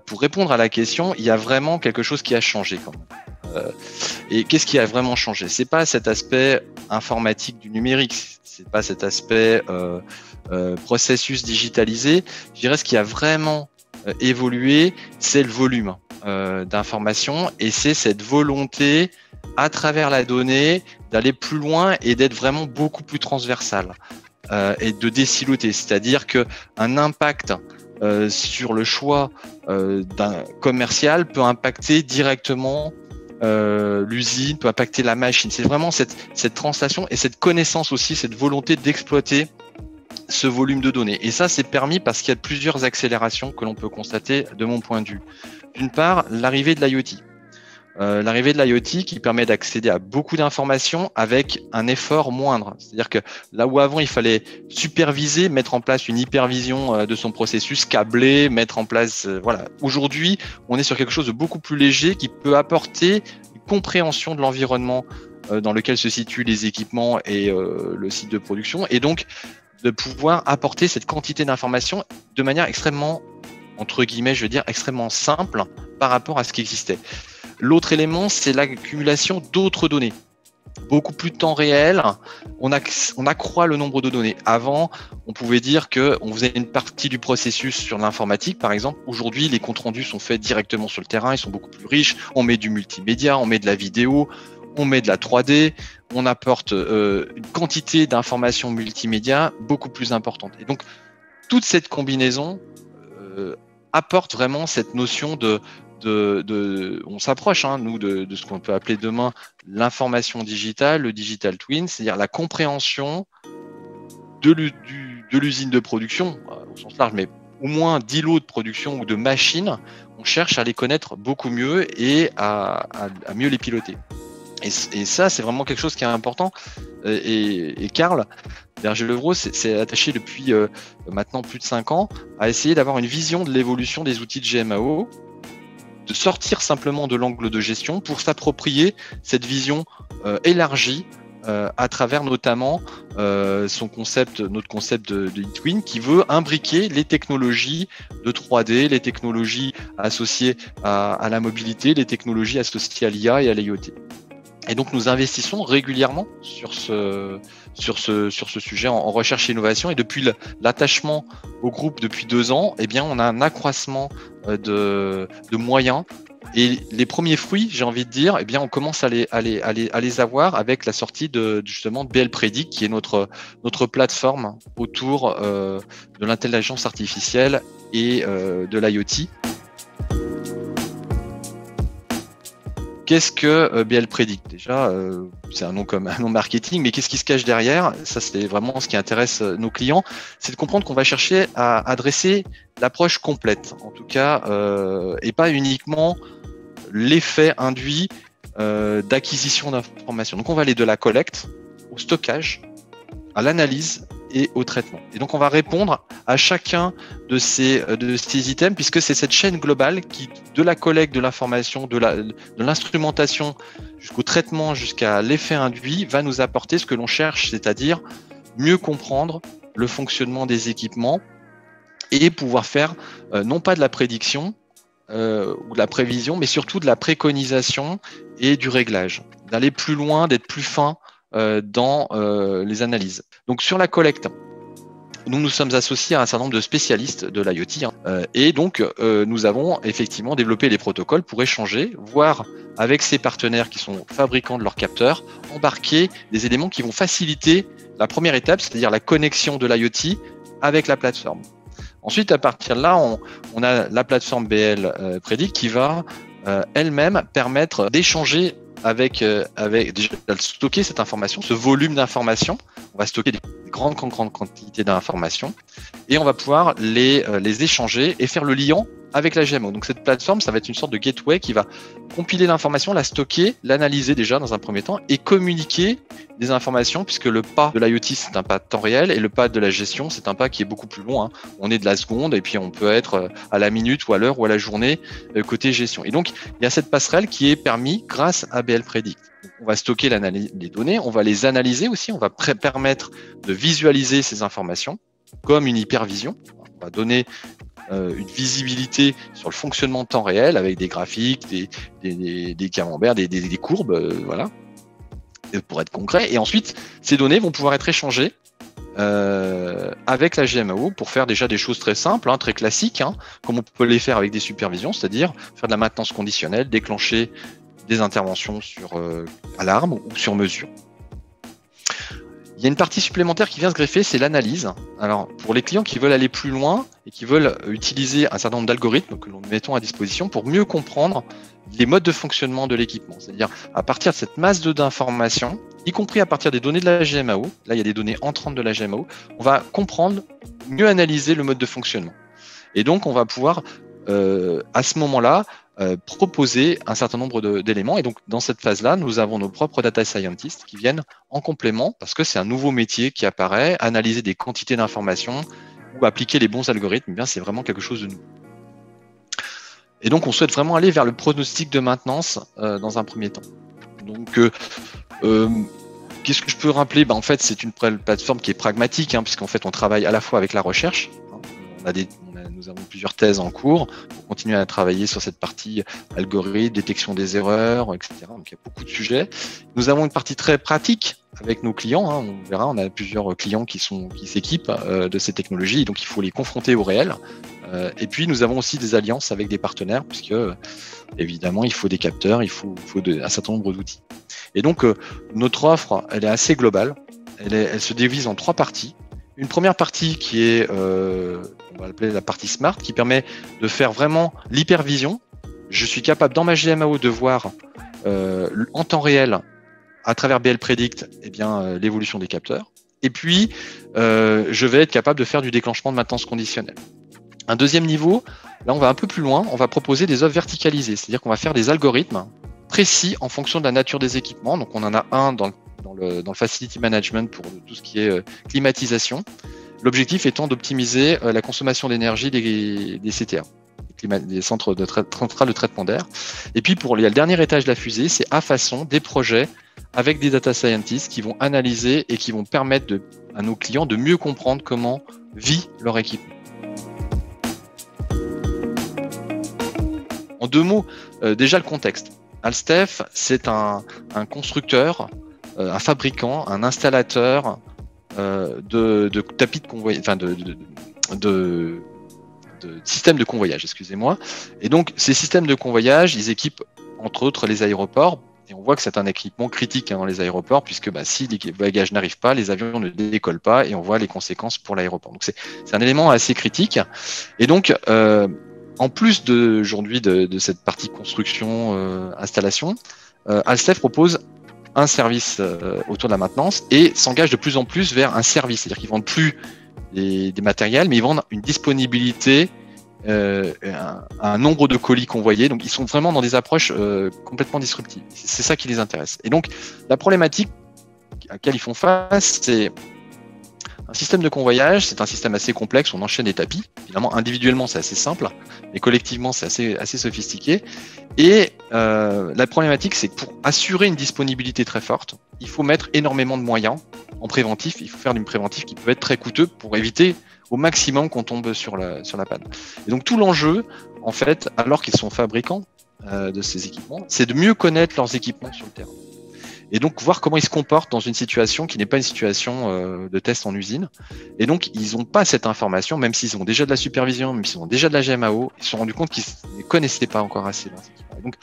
pour répondre à la question, il y a vraiment quelque chose qui a changé quand même. Et qu'est-ce qui a vraiment changé? C'est pas cet aspect informatique du numérique, c'est pas cet aspect processus digitalisé. Je dirais ce qui a vraiment évolué, c'est le volume d'informations et c'est cette volonté à travers la donnée d'aller plus loin et d'être vraiment beaucoup plus transversal et de désiloter. C'est-à-dire qu'un impact sur le choix d'un commercial peut impacter directement l'usine, peut impacter la machine. C'est vraiment cette translation et cette connaissance aussi, cette volonté d'exploiter ce volume de données. Et ça, c'est permis parce qu'il y a plusieurs accélérations que l'on peut constater de mon point de vue. D'une part, l'arrivée de l'IoT. L'arrivée de l'IoT qui permet d'accéder à beaucoup d'informations avec un effort moindre. C'est-à-dire que là où avant il fallait superviser, mettre en place une hypervision de son processus, câbler, mettre en place, voilà. Aujourd'hui, on est sur quelque chose de beaucoup plus léger qui peut apporter une compréhension de l'environnement dans lequel se situent les équipements et le site de production, et donc de pouvoir apporter cette quantité d'informations de manière extrêmement, entre guillemets, je veux dire, extrêmement simple par rapport à ce qui existait. L'autre élément, c'est l'accumulation d'autres données. Beaucoup plus de temps réel, on accroît le nombre de données. Avant, on pouvait dire qu'on faisait une partie du processus sur l'informatique, par exemple. Aujourd'hui, les comptes rendus sont faits directement sur le terrain, ils sont beaucoup plus riches. On met du multimédia, on met de la vidéo, on met de la 3D, on apporte une quantité d'informations multimédia beaucoup plus importante. Et donc, toute cette combinaison apporte vraiment cette notion on s'approche, nous, de ce qu'on peut appeler demain l'information digitale, le digital twin, c'est-à-dire la compréhension de l'usine de production, au sens large, mais au moins d'îlots de production ou de machines. On cherche à les connaître beaucoup mieux et à mieux les piloter. Et ça, c'est vraiment quelque chose qui est important. Et Karl Berger-Levrault s'est attaché depuis maintenant plus de 5 ans à essayer d'avoir une vision de l'évolution des outils de GMAO, de sortir simplement de l'angle de gestion pour s'approprier cette vision élargie à travers notamment notre concept de eTwin qui veut imbriquer les technologies de 3D, les technologies associées à la mobilité, les technologies associées à l'IA et à l'IoT. Et donc nous investissons régulièrement sur ce sujet en recherche et innovation, et depuis l'attachement au groupe depuis 2 ans, eh bien on a un accroissement de moyens, et les premiers fruits, j'ai envie de dire, eh bien on commence à les avoir avec la sortie justement de BL Predict, qui est notre plateforme autour de l'intelligence artificielle et de l'IoT. Qu'est-ce que BL Predict? Déjà, c'est un nom marketing, mais qu'est-ce qui se cache derrière? Ça, c'est vraiment ce qui intéresse nos clients, c'est de comprendre qu'on va chercher à adresser l'approche complète, en tout cas, et pas uniquement l'effet induit d'acquisition d'informations. Donc, on va aller de la collecte au stockage, à l'analyse et au traitement. Et donc, on va répondre à chacun de ces items, puisque c'est cette chaîne globale qui, de la collecte de l'information, de l'instrumentation jusqu'au traitement, jusqu'à l'effet induit, va nous apporter ce que l'on cherche, c'est-à-dire mieux comprendre le fonctionnement des équipements et pouvoir faire non pas de la prédiction ou de la prévision, mais surtout de la préconisation et du réglage, d'aller plus loin, d'être plus fin dans les analyses. Donc sur la collecte, nous sommes associés à un certain nombre de spécialistes de l'IoT, et donc nous avons effectivement développé des protocoles pour échanger, voire avec ces partenaires qui sont fabricants de leurs capteurs, embarquer des éléments qui vont faciliter la première étape, c'est-à-dire la connexion de l'IoT avec la plateforme. Ensuite, à partir de là, on a la plateforme BL Predict qui va elle-même permettre d'échanger avec déjà de stocker cette information, ce volume d'informations. On va stocker des grandes quantités d'informations et on va pouvoir les échanger et faire le lien avec la GMO. Donc cette plateforme, ça va être une sorte de gateway qui va compiler l'information, la stocker, l'analyser déjà dans un premier temps et communiquer des informations, puisque le pas de l'IoT, c'est un pas de temps réel, et le pas de la gestion, c'est un pas qui est beaucoup plus long. On est de la seconde et puis on peut être à la minute ou à l'heure ou à la journée côté gestion. Et donc, il y a cette passerelle qui est permise grâce à BL Predict. On va stocker les données, on va les analyser aussi, on va permettre de visualiser ces informations comme une hypervision. On va donner une visibilité sur le fonctionnement de temps réel avec des graphiques, des camemberts, des courbes, voilà, pour être concret. Et ensuite, ces données vont pouvoir être échangées avec la GMAO pour faire déjà des choses très simples, hein, très classiques, hein, comme on peut les faire avec des supervisions, c'est-à-dire faire de la maintenance conditionnelle, déclencher des interventions sur alarme ou sur mesure. Il y a une partie supplémentaire qui vient se greffer, c'est l'analyse. Alors, pour les clients qui veulent aller plus loin et qui veulent utiliser un certain nombre d'algorithmes que nous mettons à disposition pour mieux comprendre les modes de fonctionnement de l'équipement. C'est-à-dire, à partir de cette masse d'informations, y compris à partir des données de la GMAO, là, il y a des données entrantes de la GMAO, on va comprendre, mieux analyser le mode de fonctionnement. Et donc, on va pouvoir, à ce moment-là, proposer un certain nombre d'éléments. Et donc, dans cette phase-là, nous avons nos propres data scientists qui viennent en complément parce que c'est un nouveau métier qui apparaît. Analyser des quantités d'informations ou appliquer les bons algorithmes, eh bien, c'est vraiment quelque chose de nouveau. Et donc, on souhaite vraiment aller vers le pronostic de maintenance dans un premier temps. Donc, qu'est-ce que je peux rappeler? En fait, c'est une plateforme qui est pragmatique, hein, puisqu'en fait, on travaille à la fois avec la recherche. Nous avons plusieurs thèses en cours pour continuer à travailler sur cette partie algorithme, détection des erreurs, etc. Donc, il y a beaucoup de sujets. Nous avons une partie très pratique avec nos clients. Hein. On verra, on a plusieurs clients qui s'équipent de ces technologies, donc il faut les confronter au réel. Et puis, nous avons aussi des alliances avec des partenaires, puisque évidemment, il faut des capteurs, il faut un certain nombre d'outils. Et donc, notre offre, elle est assez globale. Elle se divise en 3 parties. Une première partie qui est, on va l'appeler la partie smart, qui permet de faire vraiment l'hypervision. Je suis capable dans ma GMAO de voir en temps réel, à travers BL Predict, l'évolution des capteurs. Et puis, je vais être capable de faire du déclenchement de maintenance conditionnelle. Un deuxième niveau, là on va un peu plus loin, on va proposer des offres verticalisées, c'est-à-dire qu'on va faire des algorithmes précis en fonction de la nature des équipements. Donc on en a un dans le facility management pour tout ce qui est climatisation. L'objectif étant d'optimiser la consommation d'énergie des CTA, des centrales de traitement d'air. Et puis il y a le dernier étage de la fusée, c'est à façon des projets avec des data scientists qui vont analyser et qui vont permettre à nos clients de mieux comprendre comment vit leur équipement. En 2 mots, déjà le contexte. Alstef, c'est un constructeur, un fabricant, un installateur de tapis de convoyage, enfin de systèmes de convoyage, excusez-moi. Et donc, ces systèmes de convoyage, ils équipent entre autres les aéroports. Et on voit que c'est un équipement critique dans les aéroports, puisque si les bagages n'arrivent pas, les avions ne décollent pas et on voit les conséquences pour l'aéroport. Donc, c'est un élément assez critique. Et donc, en plus aujourd'hui de cette partie construction, installation, Alstef propose un service autour de la maintenance et s'engage de plus en plus vers un service. C'est-à-dire qu'ils ne vendent plus des matériels, mais ils vendent une disponibilité, un nombre de colis convoyés. Donc, ils sont vraiment dans des approches complètement disruptives. C'est ça qui les intéresse. Et donc, la problématique à laquelle ils font face, c'est un système de convoyage, c'est un système assez complexe, on enchaîne des tapis. Évidemment, individuellement, c'est assez simple, mais collectivement, c'est assez sophistiqué. Et la problématique, c'est que pour assurer une disponibilité très forte, il faut mettre énormément de moyens en préventif. Il faut faire du préventif qui peut être très coûteux pour éviter au maximum qu'on tombe sur la panne. Et donc, tout l'enjeu, en fait, alors qu'ils sont fabricants de ces équipements, c'est de mieux connaître leurs équipements sur le terrain. Et donc, voir comment ils se comportent dans une situation qui n'est pas une situation de test en usine. Et donc, ils n'ont pas cette information, même s'ils ont déjà de la supervision, même s'ils ont déjà de la GMAO, ils se sont rendus compte qu'ils ne connaissaient pas encore assez leurs équipements. Et donc,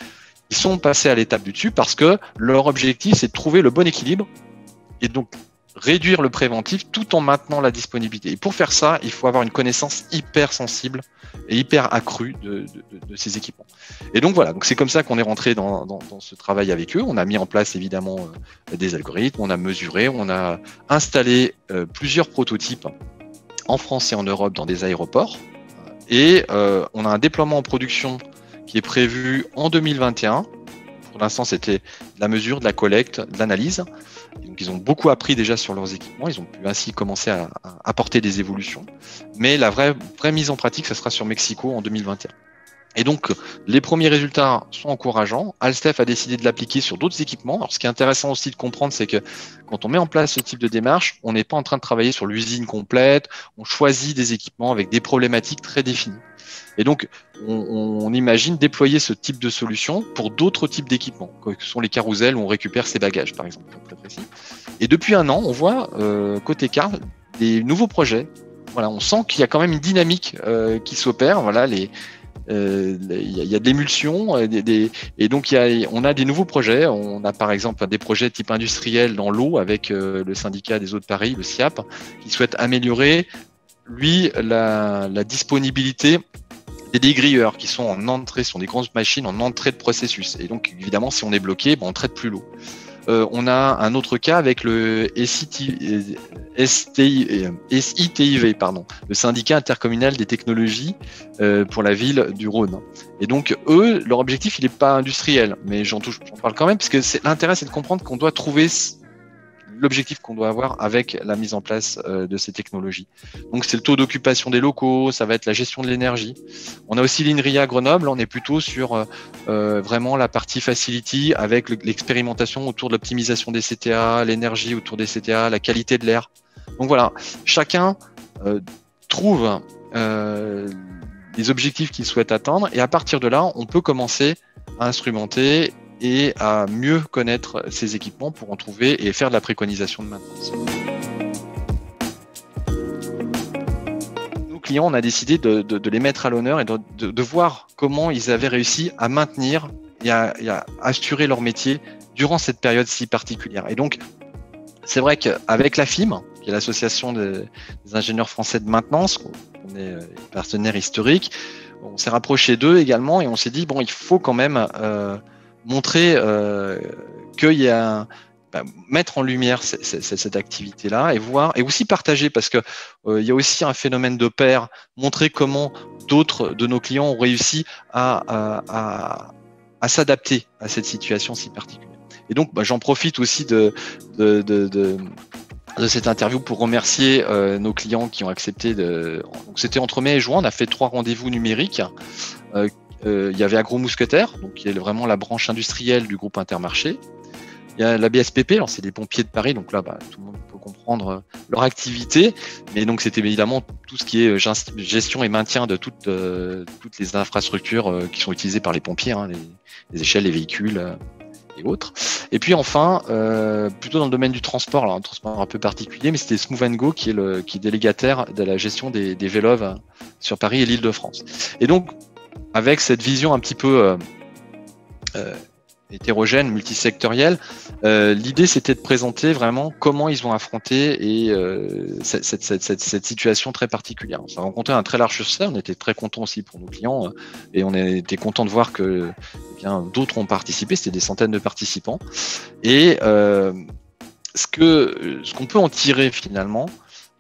ils sont passés à l'étape du dessus parce que leur objectif, c'est de trouver le bon équilibre et donc réduire le préventif tout en maintenant la disponibilité. Et pour faire ça, il faut avoir une connaissance hyper sensible et hyper accrue de ces équipements. Et donc voilà, donc c'est comme ça qu'on est rentré dans ce travail avec eux. On a mis en place évidemment des algorithmes, on a mesuré, on a installé plusieurs prototypes en France et en Europe dans des aéroports. Et on a un déploiement en production qui est prévu en 2021. Pour l'instant, c'était de la mesure, de la collecte, de l'analyse. Donc, ils ont beaucoup appris déjà sur leurs équipements. Ils ont pu ainsi commencer à apporter des évolutions. Mais la vraie mise en pratique, ça sera sur Mexico en 2021. Et donc, les premiers résultats sont encourageants. Alstef a décidé de l'appliquer sur d'autres équipements. Alors, ce qui est intéressant aussi de comprendre, c'est que quand on met en place ce type de démarche, on n'est pas en train de travailler sur l'usine complète. On choisit des équipements avec des problématiques très définies. Et donc, on imagine déployer ce type de solution pour d'autres types d'équipements, que sont les carousels où on récupère ses bagages, par exemple, pour être très précis. Et depuis un an, on voit côté car des nouveaux projets. Voilà, on sent qu'il y a quand même une dynamique qui s'opère. Voilà, il y a de l'émulsion et donc on a des nouveaux projets. On a par exemple des projets type industriel dans l'eau avec le syndicat des eaux de Paris, le SIAP, qui souhaite améliorer la disponibilité des dégrilleurs qui sont en entrée, ce sont des grandes machines en entrée de processus. Et donc évidemment, si on est bloqué, on traite plus l'eau. On a un autre cas avec le SITIV, le syndicat intercommunal des technologies pour la ville du Rhône. Et donc, eux, leur objectif, il n'est pas industriel, mais j'en parle quand même, parce que l'intérêt, c'est de comprendre qu'on doit trouver l'objectif qu'on doit avoir avec la mise en place de ces technologies. Donc, c'est le taux d'occupation des locaux, ça va être la gestion de l'énergie. On a aussi l'INRIA Grenoble, on est plutôt sur vraiment la partie facility avec l'expérimentation autour de l'optimisation des CTA, l'énergie autour des CTA, la qualité de l'air. Donc voilà, chacun trouve les objectifs qu'il souhaite atteindre et à partir de là, on peut commencer à instrumenter et à mieux connaître ces équipements pour en trouver et faire de la préconisation de maintenance. Nos clients, on a décidé de les mettre à l'honneur et de voir comment ils avaient réussi à maintenir et à assurer leur métier durant cette période si particulière. Et donc, c'est vrai qu'avec la FIM, qui est l'association des ingénieurs français de maintenance, on est partenaire historique, on s'est rapproché d'eux également et on s'est dit, bon, il faut quand même montrer qu'il y a mettre en lumière cette activité-là et voir et aussi partager parce que il y a aussi un phénomène de pair, montrer comment d'autres de nos clients ont réussi à s'adapter à cette situation si particulière. Et donc, j'en profite aussi de cette interview pour remercier nos clients qui ont accepté donc c'était entre mai et juin, on a fait 3 rendez-vous numériques. Il y avait Agro Mousquetaire, donc qui est vraiment la branche industrielle du groupe Intermarché. Il y a la BSPP, alors c'est des pompiers de Paris, donc là tout le monde peut comprendre leur activité, mais donc c'était évidemment tout ce qui est gestion et maintien de toutes les infrastructures qui sont utilisées par les pompiers, les échelles, les véhicules et autres. Et puis enfin, plutôt dans le domaine du transport, alors un transport un peu particulier, mais c'était Smooth & Go qui est délégataire de la gestion des vélos sur Paris et l'Île-de-France. Et donc avec cette vision un petit peu hétérogène, multisectorielle, l'idée c'était de présenter vraiment comment ils ont affronté cette situation très particulière. Ça a rencontré un très large succès, on était très contents aussi pour nos clients et on était contents de voir que d'autres ont participé, c'était des centaines de participants. Et ce qu'on peut en tirer finalement,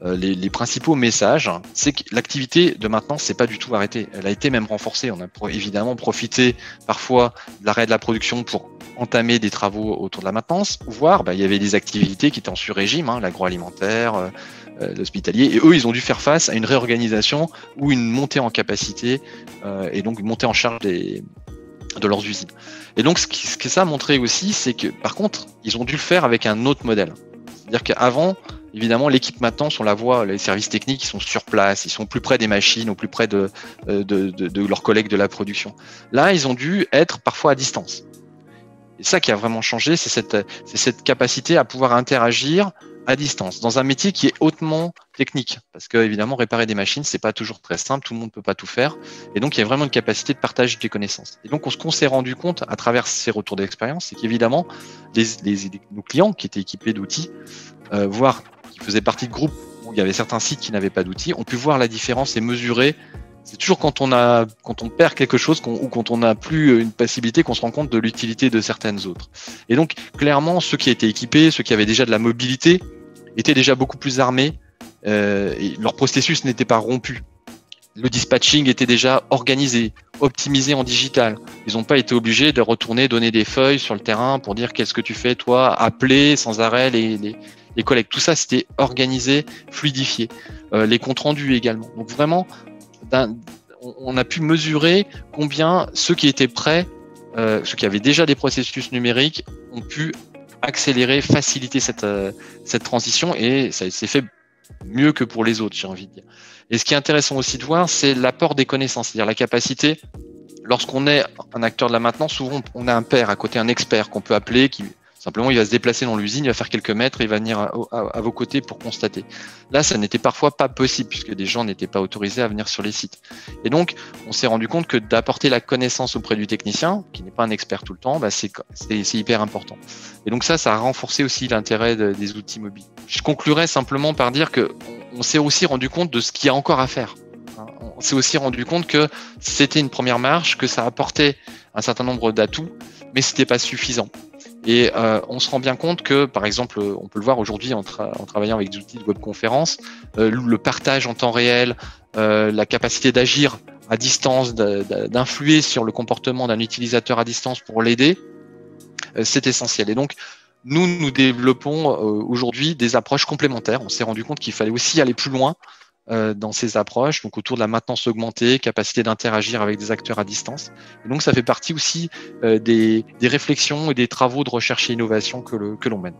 les principaux messages, c'est que l'activité de maintenance s'est pas du tout arrêtée. Elle a été même renforcée. On a évidemment profité parfois de l'arrêt de la production pour entamer des travaux autour de la maintenance, voire il y avait des activités qui étaient en sur-régime, l'agroalimentaire, l'hospitalier, et eux, ils ont dû faire face à une réorganisation ou une montée en capacité et donc une montée en charge de leurs usines. Et donc, ce que ça a montré aussi, c'est que par contre, ils ont dû le faire avec un autre modèle. C'est-à-dire qu'avant, évidemment, l'équipe maintenance, on la voit, les services techniques, ils sont sur place, ils sont plus près des machines, ou plus près de leurs collègues de la production. Là, ils ont dû être parfois à distance. Et ça qui a vraiment changé, c'est cette capacité à pouvoir interagir à distance, dans un métier qui est hautement technique. Parce que, évidemment, réparer des machines, c'est pas toujours très simple, tout le monde ne peut pas tout faire. Et donc, il y a vraiment une capacité de partage des connaissances. Et donc, ce qu'on s'est rendu compte à travers ces retours d'expérience, c'est qu'évidemment, nos clients qui étaient équipés d'outils, voire qui faisaient partie de groupes où il y avait certains sites qui n'avaient pas d'outils, ont pu voir la différence et mesurer. C'est toujours quand on perd quelque chose ou quand on n'a plus une possibilité qu'on se rend compte de l'utilité de certaines autres. Et donc, clairement, ceux qui étaient équipés, ceux qui avaient déjà de la mobilité, étaient déjà beaucoup plus armés et leur processus n'était pas rompu. Le dispatching était déjà organisé, optimisé en digital. Ils n'ont pas été obligés de retourner donner des feuilles sur le terrain pour dire qu'est-ce que tu fais, toi, appeler sans arrêt les collègues. Tout ça, c'était organisé, fluidifié. Les comptes rendus également. Donc vraiment, on a pu mesurer combien ceux qui étaient prêts, ceux qui avaient déjà des processus numériques, ont pu accélérer, faciliter cette transition et ça s'est fait mieux que pour les autres, j'ai envie de dire. Et ce qui est intéressant aussi de voir, c'est l'apport des connaissances, c'est-à-dire la capacité. Lorsqu'on est un acteur de la maintenance, souvent on a un pair à côté, un expert qu'on peut appeler, qui simplement il va se déplacer dans l'usine, il va faire quelques mètres, et il va venir à vos côtés pour constater. Là, ça n'était parfois pas possible puisque des gens n'étaient pas autorisés à venir sur les sites. Et donc, on s'est rendu compte que d'apporter la connaissance auprès du technicien, qui n'est pas un expert tout le temps, c'est hyper important. Et donc ça a renforcé aussi l'intérêt des outils mobiles. Je conclurai simplement par dire que on s'est aussi rendu compte de ce qu'il y a encore à faire. On s'est aussi rendu compte que c'était une première marche, que ça apportait un certain nombre d'atouts, mais c'était pas suffisant. Et on se rend bien compte que, par exemple, on peut le voir aujourd'hui en travaillant avec des outils de webconférence, le partage en temps réel, la capacité d'agir à distance, d'influer sur le comportement d'un utilisateur à distance pour l'aider, c'est essentiel. Et donc, nous développons aujourd'hui des approches complémentaires. On s'est rendu compte qu'il fallait aussi aller plus loin dans ces approches, donc autour de la maintenance augmentée, capacité d'interagir avec des acteurs à distance. Et donc, ça fait partie aussi des réflexions et des travaux de recherche et innovation que l'on mène.